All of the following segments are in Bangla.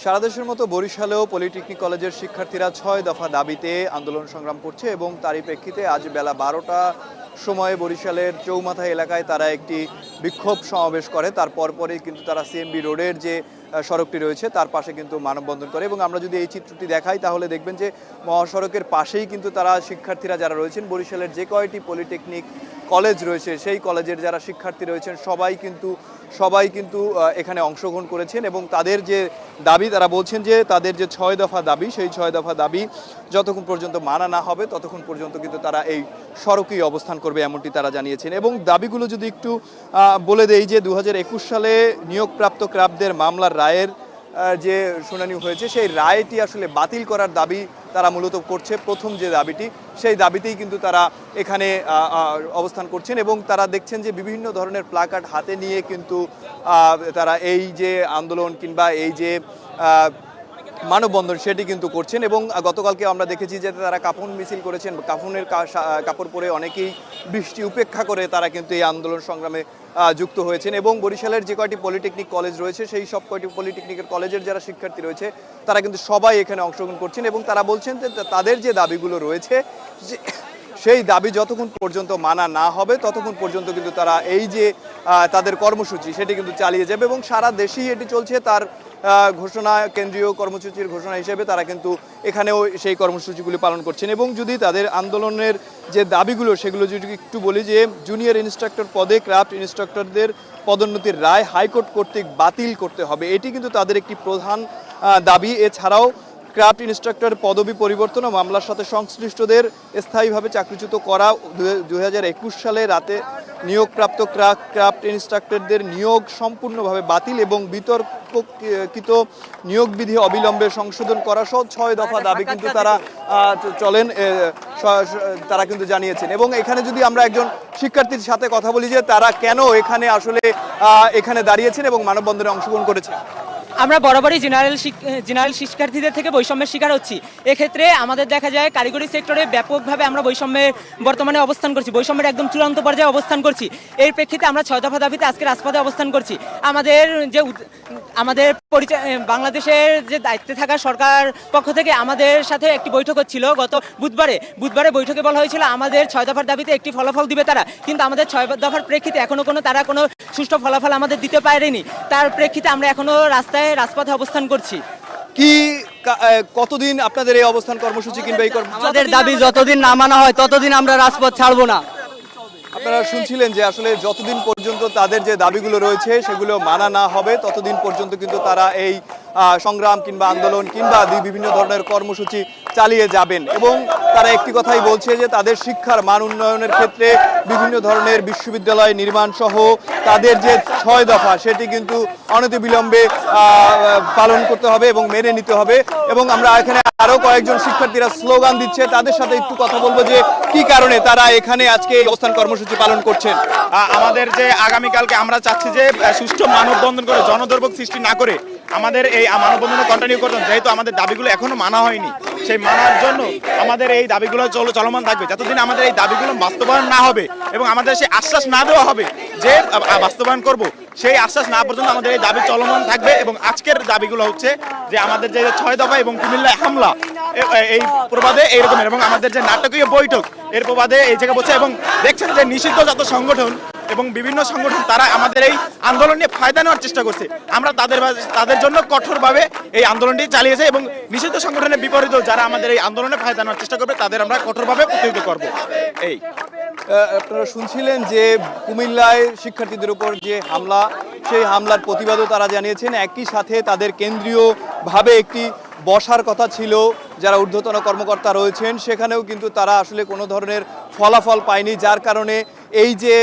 সারা দেশের মতো বরিশালেও পলিটেকনিক কলেজের শিক্ষার্থীরা ৬ দফা দাবিতে আন্দোলন সংগ্রাম করছে এবং তারই প্রেক্ষিতে আজ বেলা ১২টা সময়ে বরিশালের চৌমাথা এলাকায় তারা একটি বিক্ষোভ সমাবেশ করে। তার পরপরই কিন্তু তারা সিএমবি রোডের যে সড়কটি রয়েছে তার পাশে কিন্তু মানববন্ধন করে এবং আমরা যদি এই চিত্রটি দেখাই তাহলে দেখবেন যে মহাসড়কের পাশেই কিন্তু তারা শিক্ষার্থীরা যারা রয়েছেন বরিশালের যে কয়টি পলিটেকনিক কলেজ রয়েছে সেই কলেজের যারা শিক্ষার্থী রয়েছেন সবাই কিন্তু এখানে অংশগ্রহণ করেছেন এবং তাদের যে দাবি তারা বলছেন যে তাদের যে ৬ দফা দাবি সেই ৬ দফা দাবি যতক্ষণ পর্যন্ত মানা না হবে ততক্ষণ পর্যন্ত কিন্তু তারা এই সড়কেই অবস্থান করবে এমনটি তারা জানিয়েছেন। এবং দাবিগুলো যদি একটু বলে দেই যে ২০২১ সালে নিয়োগপ্রাপ্ত ক্রাবদের মামলার রায়ের যে শুনানি হয়েছে সেই রায়টি আসলে বাতিল করার দাবি তারা মূলত করছে। প্রথম যে দাবিটি সেই দাবিতেই কিন্তু তারা এখানে অবস্থান করছেন এবং তারা দেখছেন যে বিভিন্ন ধরনের প্লাকার্ড হাতে নিয়ে কিন্তু তারা এই যে আন্দোলন কিংবা এই যে মানববন্ধন সেটি কিন্তু করছেন। এবং গতকালকে আমরা দেখেছি যে তারা কাফন মিছিল করেছেন, কাফনের কাপড় পরে অনেকেই বৃষ্টি উপেক্ষা করে তারা কিন্তু এই আন্দোলন সংগ্রামে যুক্ত হয়েছেন। এবং বরিশালের যে কয়টি পলিটেকনিক কলেজ রয়েছে সেই সব কয়টি পলিটেকনিকের কলেজের যারা শিক্ষার্থী রয়েছে তারা কিন্তু সবাই এখানে অংশগ্রহণ করছেন এবং তারা বলছেন যে তাদের যে দাবিগুলো রয়েছে সেই দাবি যতক্ষণ পর্যন্ত মানা না হবে ততক্ষণ পর্যন্ত কিন্তু তারা এই যে তাদের কর্মসূচি সেটি কিন্তু চালিয়ে যাবে এবং সারা দেশেই এটি চলছে। তার ঘোষণা কেন্দ্রীয় কর্মসূচির ঘোষণা হিসেবে তারা কিন্তু এখানেও সেই কর্মসূচিগুলি পালন করছেন। এবং যদি তাদের আন্দোলনের যে দাবিগুলো সেগুলো যদি একটু বলি যে জুনিয়র ইনস্ট্রাক্টর পদে ক্রাফট ইনস্ট্রাক্টরদের পদোন্নতির রায় হাইকোর্ট কর্তৃক বাতিল করতে হবে, এটি কিন্তু তাদের একটি প্রধান দাবি। এছাড়াও ক্রাফট ইনস্ট্রাক্টর পদবি পরিবর্তন ও মামলার সাথে সংশ্লিষ্টদের স্থায়ীভাবে চাকরিচ্যুত করা, ২০২১ সালে রাতে নিয়োগপ্রাপ্ত ক্রাফট ইনস্ট্রাক্টরদের নিয়োগ সম্পূর্ণভাবে বাতিল এবং বিতর্কিত নিয়োগ বিধি অবিলম্বে সংশোধন করা সহ ৬ দফা দাবি কিন্তু তারা তারা কিন্তু জানিয়েছেন। এবং এখানে যদি আমরা একজন শিক্ষার্থীর সাথে কথা বলি যে তারা কেন এখানে আসলে এখানে দাঁড়িয়েছেন এবং মানববন্ধনে অংশগ্রহণ করেছেন। আমরা বরাবরই জেনারেল শিক্ষার্থীদের থেকে বৈষম্যের শিকার হচ্ছি। এক্ষেত্রে আমাদের দেখা যায় কারিগরি সেক্টরে ব্যাপকভাবে আমরা বৈষম্যের বর্তমানে অবস্থান করছি, বৈষম্যের একদম চূড়ান্ত পর্যায়ে অবস্থান করছি। এর প্রেক্ষিতে আমরা ৬ দফা দাবিতে আজকে রাজপথে অবস্থান করছি। আমাদের পরিচয় বাংলাদেশের যে দায়িত্বে থাকা সরকার পক্ষ থেকে আমাদের সাথে একটি বৈঠক হচ্ছিল গত বুধবারে বৈঠকে বলা হয়েছিল আমাদের ৬ দফার দাবিতে একটি ফলাফল দিবে তারা, কিন্তু আমাদের ৬ দফার প্রেক্ষিতে এখনো তারা কোনো সুষ্ঠু ফলাফল আমাদের দিতে পারেনি। তার প্রেক্ষিতে আমরা এখনো রাজপথে অবস্থান করছি। কি কতদিন আপনাদের এই অবস্থান কর্মসূচি কিংবা এই আমাদের দাবি যতদিন না মানা হয় ততদিন আমরা রাজপথ ছাড়বো না। আপনারা শুনছিলেন যে আসলে যতদিন পর্যন্ত তাদের যে দাবিগুলো রয়েছে সেগুলো মানা না হবে ততদিন পর্যন্ত কিন্তু তারা এই সংগ্রাম কিংবা আন্দোলন কিংবা বিভিন্ন ধরনের কর্মসূচি চালিয়ে যাবেন। এবং তারা একটি কথাই বলছে যে তাদের শিক্ষার মান উন্নয়নের ক্ষেত্রে বিভিন্ন ধরনের বিশ্ববিদ্যালয় নির্মাণ সহ তাদের যে ৬ দফা সেটি কিন্তু অনতিবিলম্বে পালন করতে হবে এবং মেনে নিতে হবে। এবং আমরা এখানে আরো কয়েকজন শিক্ষার্থীরা স্লোগান দিচ্ছে, তাদের সাথে একটু কথা বলবো যে কি কারণে তারা এখানে আজকে এই অবস্থান কর্মসূচি পালন করছেন। আমাদের যে আগামীকালকে আমরা চাচ্ছি যে সুষ্ঠু মানববন্ধন করে জনদুর্ভোগ সৃষ্টি না করে আমাদের এই মানববন্ধন কন্টিনিউ করতে, যেহেতু আমাদের দাবিগুলো এখনো মানা হয়নি সেই মানার জন্য আমাদের এই দাবিগুলো চলমান থাকবে যতদিন আমাদের এই দাবিগুলো বাস্তবায়ন না হবে এবং আমাদের সেই আশ্বাস না দেওয়া হবে যে বাস্তবায়ন করব, সেই আশ্বাস না পর্যন্ত আমাদের এই দাবি চলমান থাকবে। এবং আজকের দাবিগুলো হচ্ছে যে আমাদের যে ৬ দফা এবং কুমিল্লায় হামলা এই প্রবাদে এইরকমের এবং আমাদের যে নাটকীয় বৈঠক এর প্রবাদে এই জায়গায় বলছে এবং দেখছেন যে নিষিদ্ধ যত সংগঠন এবং বিভিন্ন সংগঠন তারা আমাদের এই আন্দোলন নিয়ে ফায়দা নেওয়ার চেষ্টা করছে। আমরা তাদের জন্য কঠোরভাবে এই আন্দোলনটি চালিয়েছে এবং নিষিদ্ধ সংগঠনের বিপরীতেও যারা আমাদের এই আন্দোলনে ফায়দা নেওয়ার চেষ্টা করবে তাদের আমরা কঠোরভাবে প্রতিহত করব। এই আপনারা শুনছিলেন যে কুমিল্লায় শিক্ষার্থীদের উপর যে হামলা সেই হামলার প্রতিবাদও তারা জানিয়েছেন। একই সাথে তাদের কেন্দ্রীয়ভাবে একটি বসার কথা ছিল, যারা ঊর্ধ্বতন কর্মকর্তা রয়েছেন সেখানেও কিন্তু তারা আসলে কোনো ধরনের ফলাফল পায়নি, যার কারণে এই যে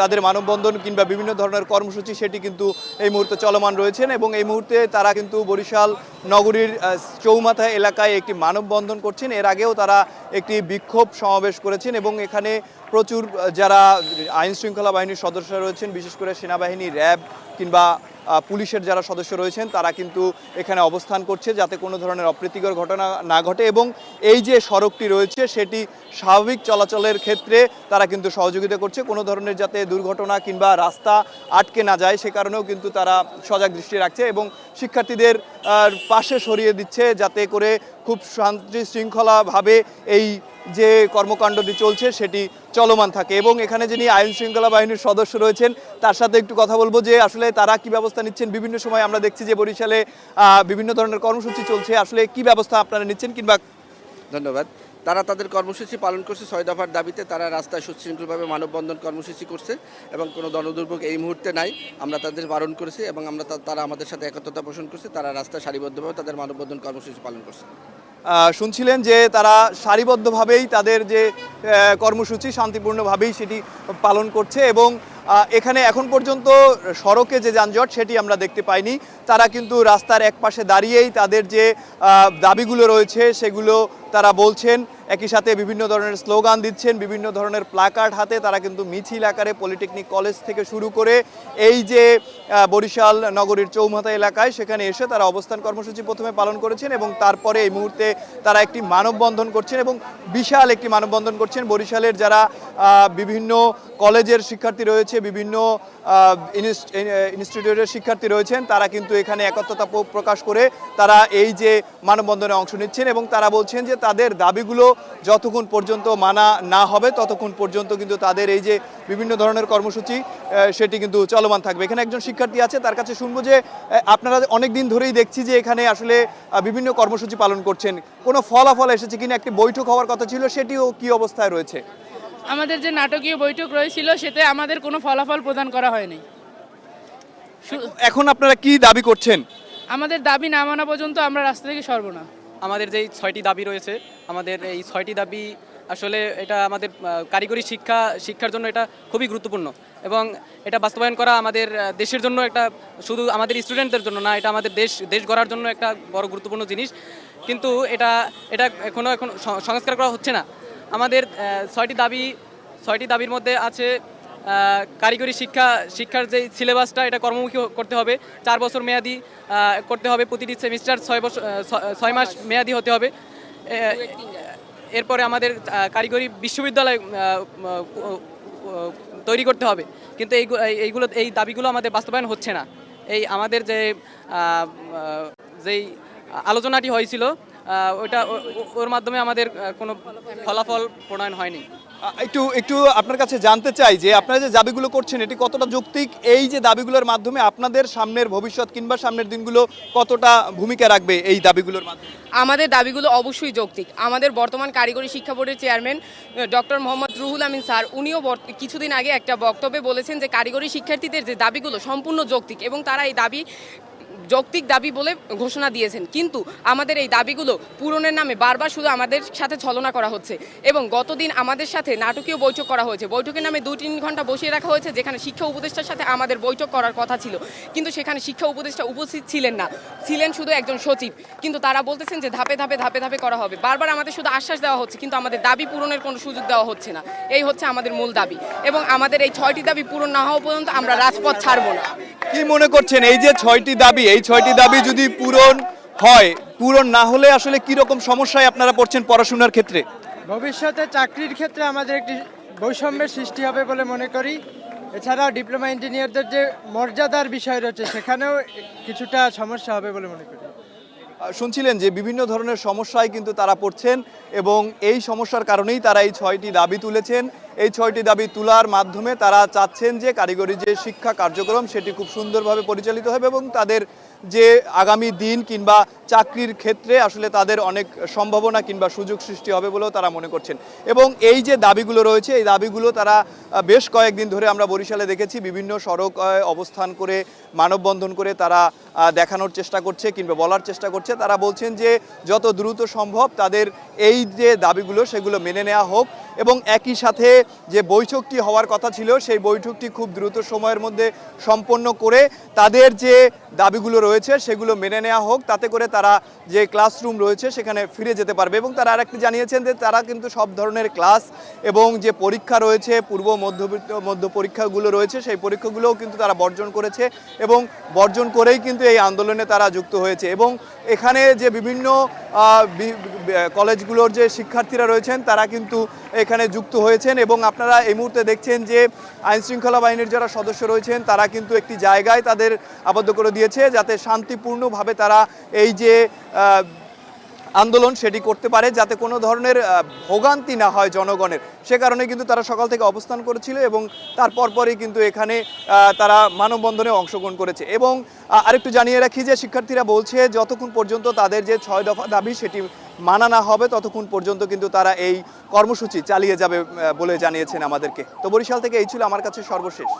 তাদের মানববন্ধন কিংবা বিভিন্ন ধরনের কর্মসূচি সেটি কিন্তু এই মুহূর্তে চলমান রয়েছেন। এবং এই মুহূর্তে তারা কিন্তু বরিশাল নগরীর চৌমাথা এলাকায় একটি মানববন্ধন করছেন। এর আগেও তারা একটি বিক্ষোভ সমাবেশ করেছেন এবং এখানে প্রচুর যারা আইন শৃঙ্খলা বাহিনীর সদস্য রয়েছেন, বিশেষ করে সেনাবাহিনী, র্যাব কিংবা পুলিশের যারা সদস্য রয়েছেন তারা কিন্তু এখানে অবস্থান করছে যাতে কোনো ধরনের অপ্রীতিকর ঘটনা না ঘটে এবং এই যে সড়কটি রয়েছে সেটি স্বাভাবিক চলাচলের ক্ষেত্রে তারা কিন্তু সহযোগিতা করছে, কোনো ধরনের যাতে দুর্ঘটনা কিংবা রাস্তা আটকে না যায় সে কারণেও কিন্তু তারা সজাগ দৃষ্টি রাখছে এবং শিক্ষার্থীদের পাশে সরিয়ে দিচ্ছে যাতে করে খুব শান্তি শৃঙ্খলাভাবে এই যে কর্মকাণ্ডটি চলছে সেটি চলমান থাকে। এবং এখানে যিনি আইন শৃঙ্খলা বাহিনীর সদস্য রয়েছেন তার সাথে একটু কথা বলবো যে আসলে তারা কি ব্যবস্থা নিচ্ছেন। বিভিন্ন সময় আমরা দেখছি যে বরিশালে বিভিন্ন ধরনের কর্মসূচি চলছে, আসলে কি ব্যবস্থা আপনারা নিচ্ছেন কিংবা। ধন্যবাদ। তারা তাদের কর্মসূচি পালন করছে 6 দফার দাবিতে। তারা রাস্তায় সুশৃঙ্খলভাবে মানববন্ধন কর্মসূচি করছে এবং কোনো গণদুর্ভোগ এই মুহূর্তে নাই। আমরা তাদের বারণ করেছি এবং তারা আমাদের সাথে একত্রতা পোষণ করছে। তারা রাস্তায় সারিবদ্ধভাবে তাদের মানববন্ধন কর্মসূচি পালন করছে। শুনছিলেন যে তারা সারিবদ্ধভাবেই তাদের যে কর্মসূচি শান্তিপূর্ণভাবেই সেটি পালন করছে এবং এখানে এখন পর্যন্ত সড়কে যে যানজট সেটি আমরা দেখতে পাইনি। তারা কিন্তু রাস্তার এক পাশে দাঁড়িয়েই তাদের যে দাবিগুলো রয়েছে সেগুলো তারা বলছেন, একই সাথে বিভিন্ন ধরনের স্লোগান দিচ্ছেন, বিভিন্ন ধরনের প্লাকার্ড হাতে তারা কিন্তু মিছিল আকারে পলিটেকনিক কলেজ থেকে শুরু করে এই যে বরিশাল নগরীর চৌমাথা এলাকায় সেখানে এসে তারা অবস্থান কর্মসূচি প্রথমে পালন করেছেন এবং তারপরে এই মুহূর্তে তারা একটি মানববন্ধন করছেন এবং বিশাল একটি মানববন্ধন করছেন। বরিশালের যারা বিভিন্ন কলেজের শিক্ষার্থী রয়েছে, বিভিন্ন ইনস্টিটিউটের শিক্ষার্থী রয়েছেন তারা কিন্তু এখানে একত্রতা প্রকাশ করে তারা এই যে মানববন্ধনে অংশ নিচ্ছেন এবং তারা বলছেন যে তাদের দাবিগুলো যতক্ষণ পর্যন্ত মানা না হবে ততক্ষণ পর্যন্ত কিন্তু তাদের এই যে বিভিন্ন ধরনের কর্মসূচি সেটি কিন্তু চলমান থাকবে। এখানে একজন শিক্ষার্থী আছে, তার কাছে শুনবো যে আপনারা অনেক দিন ধরেই দেখছি যে এখানে আসলে বিভিন্ন কর্মসূচি পালন করছেন, কোনো ফলাফল এসেছে কিনা? একটি বৈঠক হওয়ার কথা ছিল, সেটিও কি অবস্থায় রয়েছে? আমাদের যে নাটকীয় বৈঠক রয়েছিল সেতে আমাদের কোনো ফলাফল প্রদান করা হয়নি। এখন আপনারা কি দাবি করছেন? আমাদের দাবি না মানা পর্যন্ত আমরা রাস্তা থেকে সরব না। আমাদের যেই 6টি দাবি রয়েছে, আমাদের এই 6টি দাবি আসলে এটা আমাদের কারিগরি শিক্ষার জন্য এটা খুবই গুরুত্বপূর্ণ এবং এটা বাস্তবায়ন করা আমাদের দেশের জন্য একটা, শুধু আমাদের স্টুডেন্টদের জন্য না, এটা আমাদের দেশ গড়ার জন্য একটা বড় গুরুত্বপূর্ণ জিনিস। কিন্তু এটা এখন সংস্কার করা হচ্ছে না। আমাদের 6টি দাবির মধ্যে আছে কারিগরি শিক্ষার যে সিলেবাসটা এটা কর্মমুখী করতে হবে, 4 বছর মেয়াদি করতে হবে, প্রতিটি সেমিস্টার 6 মাস মেয়াদি হতে হবে। এরপরে আমাদের কারিগরি বিশ্ববিদ্যালয় তৈরি করতে হবে, কিন্তু এই দাবিগুলো আমাদের বাস্তবায়ন হচ্ছে না। এই আমাদের যেই আলোচনাটি হয়েছিল ওর মাধ্যমে আমাদের কোনো ফলাফল প্রণয়ন হয়নি। একটু আপনার কাছে জানতে চাই যে আপনারা যে দাবিগুলো করছেন এটি কতটা যৌক্তিক, এই যে দাবিগুলোর মাধ্যমে আপনাদের সামনের ভবিষ্যৎ কিংবা সামনের দিনগুলো কতটা ভূমিকা রাখবে এই দাবিগুলোর মাধ্যমে? আমাদের দাবিগুলো অবশ্যই যৌক্তিক। আমাদের বর্তমান কারিগরি শিক্ষা বোর্ডের chairman doctor Mohammad Ruhul Amin sir উনিও কিছুদিন আগে একটা বক্তব্যে বলেছেন যে কারিগরি শিক্ষার্থীদের যে দাবিগুলো সম্পূর্ণ যৌক্তিক এবং তারা এই দাবি যৌক্তিক দাবি বলে ঘোষণা দিয়েছেন। কিন্তু আমাদের এই দাবিগুলো পূরণের নামে বারবার শুধু আমাদের সাথে ছলনা করা হচ্ছে এবং গতদিন আমাদের সাথে নাটকীয় বৈঠক করা হয়েছে। বৈঠকের নামে 2-3 ঘন্টা বসিয়ে রাখা হয়েছে, যেখানে শিক্ষা উপদেষ্টার সাথে আমাদের বৈঠক করার কথা ছিল, কিন্তু সেখানে শিক্ষা উপদেষ্টা উপস্থিত ছিলেন না, ছিলেন শুধু একজন সচিব। কিন্তু তারা বলতেছেন যে ধাপে ধাপে করা হবে। বারবার আমাদের শুধু আশ্বাস দেওয়া হচ্ছে, কিন্তু আমাদের দাবি পূরণের কোনো সুযোগ দেওয়া হচ্ছে না। এই হচ্ছে আমাদের মূল দাবি এবং আমাদের এই 6টি দাবি পূরণ না হওয়া পর্যন্ত আমরা রাজপথ ছাড়ব না। কি মনে করছেন এই যে 6টি দাবি, এই 6টি দাবি যদি পূরণ না হলে আসলে কি রকম সমস্যায় আপনারা পড়ছেন পড়াশোনার ক্ষেত্রে? ভবিষ্যতে চাকরির ক্ষেত্রে আমাদের একটি বৈষম্যের সৃষ্টি হবে বলে মনে করি। এছাড়াও ডিপ্লোমা ইঞ্জিনিয়ারদের যে মর্যাদার বিষয় রয়েছে সেখানেও কিছুটা সমস্যা হবে বলে মনে করি। শুনছিলেন যে বিভিন্ন ধরনের সমস্যায় কিন্তু তারা পড়ছেন এবং এই সমস্যার কারণেই তারা এই 6টি দাবি তুলেছেন। এই 6টি দাবি তোলার মাধ্যমে তারা চাচ্ছেন যে কারিগরি যে শিক্ষা কার্যক্রম সেটি খুব সুন্দরভাবে পরিচালিত হবে এবং তাদের যে আগামী দিন কিংবা চাকরির ক্ষেত্রে আসলে তাদের অনেক সম্ভাবনা কিংবা সুযোগ সৃষ্টি হবে বলেও তারা মনে করছেন। এবং এই যে দাবিগুলো রয়েছে এই দাবিগুলো তারা বেশ কয়েকদিন ধরে আমরা বরিশালে দেখেছি বিভিন্ন সড়ক অবস্থান করে মানববন্ধন করে তারা দেখানোর চেষ্টা করছে কিংবা বলার চেষ্টা করছে। তারা বলছেন যে যত দ্রুত সম্ভব তাদের এই যে দাবিগুলো সেগুলো মেনে নেওয়া হোক এবং একই সাথে যে বৈঠকটি হওয়ার কথা ছিল সেই বৈঠকটি খুব দ্রুত সময়ের মধ্যে সম্পন্ন করে তাদের যে দাবিগুলো রয়েছে সেগুলো মেনে নেওয়া হোক, তাতে করে তারা যে ক্লাসরুম রয়েছে সেখানে ফিরে যেতে পারবে। এবং তারা আরেকটি জানিয়েছেন যে তারা কিন্তু সব ধরনের ক্লাস এবং যে পরীক্ষা রয়েছে পূর্ব মধ্য পরীক্ষাগুলো রয়েছে সেই পরীক্ষাগুলোও কিন্তু তারা বর্জন করেছে এবং বর্জন করেই কিন্তু এই আন্দোলনে তারা যুক্ত হয়েছে। এবং এখানে যে বিভিন্ন কলেজগুলোর যে শিক্ষার্থীরা রয়েছেন তারা কিন্তু এখানে যুক্ত হয়েছেন এবং আপনারা এই মুহূর্তে দেখছেন যে আইনশৃঙ্খলা বাহিনীর যারা সদস্য রয়েছেন তারা কিন্তু একটি জায়গায় তাদের আবদ্ধ করে দিয়েছে যাতে শান্তিপূর্ণভাবে তারা এই যে আন্দোলন সেটি করতে পারে, যাতে কোনো ধরনের ভোগান্তি না হয় জনগণের। সে কারণে কিন্তু তারা সকাল থেকে অবস্থান করেছিল এবং তারপর পরই কিন্তু এখানে তারা মানববন্ধনে অংশগ্রহণ করেছে। এবং আরেকটু জানিয়ে রাখি যে শিক্ষার্থীরা বলছে যতক্ষণ পর্যন্ত তাদের যে 6 দফা দাবি সেটি মানা না হবে ততক্ষণ পর্যন্ত কিন্তু তারা এই কর্মসূচি চালিয়ে যাবে বলে জানিয়েছেন আমাদেরকে। তো বরিশাল থেকে এই ছিল আমার কাছে সর্বশেষ।